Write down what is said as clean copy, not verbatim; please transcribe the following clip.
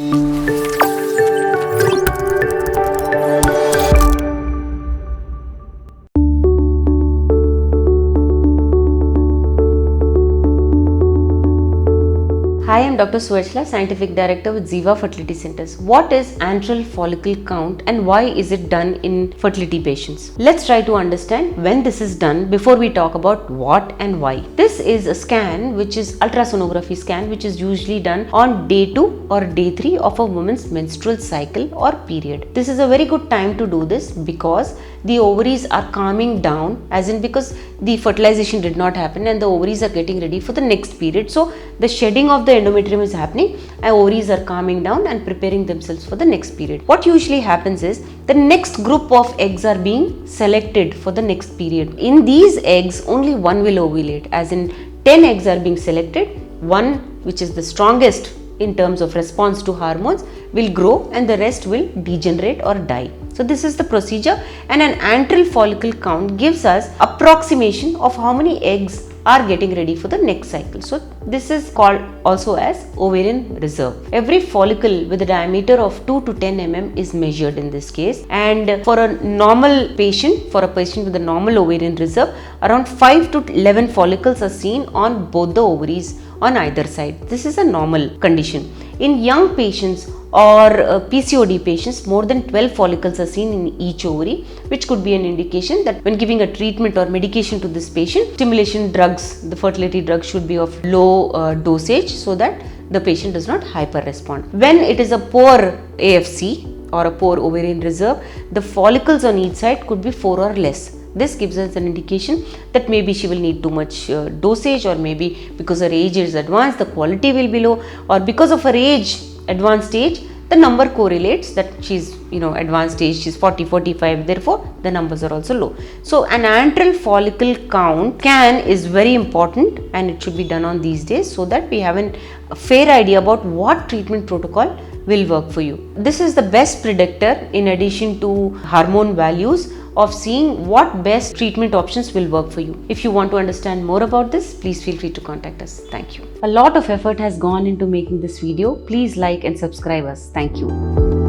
Hi, I am Dr. Suvarchala, Scientific Director with Ziva Fertility Centers. What is anteryl follicle count and why is it done in fertility patients? Let's try to understand when this is done before we talk about what and why. This is a scan which is ultrasonography scan which is usually done on day 2 or day 3 of a woman's menstrual cycle or period. This is a very good time to do this because the ovaries are calming down, as in because the fertilization did not happen and the ovaries are getting ready for the next period. So the shedding of the endometrium is happening and ovaries are calming down and preparing themselves for the next period. What usually happens is the next group of eggs are being selected for the next period. In these eggs, only one will ovulate, as in 10 eggs are being selected. One, which is the strongest in terms of response to hormones, will grow and the rest will degenerate or die. So this is the procedure, and an anteryl follicle count gives us approximation of how many eggs are getting ready for the next cycle. So this is called also as ovarian reserve. Every follicle with a diameter of 2 to 10 mm is measured in this case, and for a normal patient, for a patient with a normal ovarian reserve, around 5 to 11 follicles are seen on both the ovaries on either side. This is a normal condition. In young patients or PCOD patients, more than 12 follicles are seen in each ovary, which could be an indication that when giving a treatment or medication to this patient, stimulation drugs, the fertility drugs should be of low dosage so that the patient does not hyper respond. When it is a poor AFC or a poor ovarian reserve, the follicles on each side could be 4 or less. This gives us an indication that maybe she will need too much dosage, or maybe because her age is advanced, the quality will be low, or because of her age, advanced age, the number correlates that she's advanced age, she's 40, 45, therefore the numbers are also low. So an anteryl follicle count scan is very important and it should be done on these days so that we have a fair idea about what treatment protocol will work for you. This is the best predictor in addition to hormone values of seeing what best treatment options will work for you. If you want to understand more about this, please feel free to contact us. Thank you. A lot of effort has gone into making this video. Please like and subscribe us. Thank you.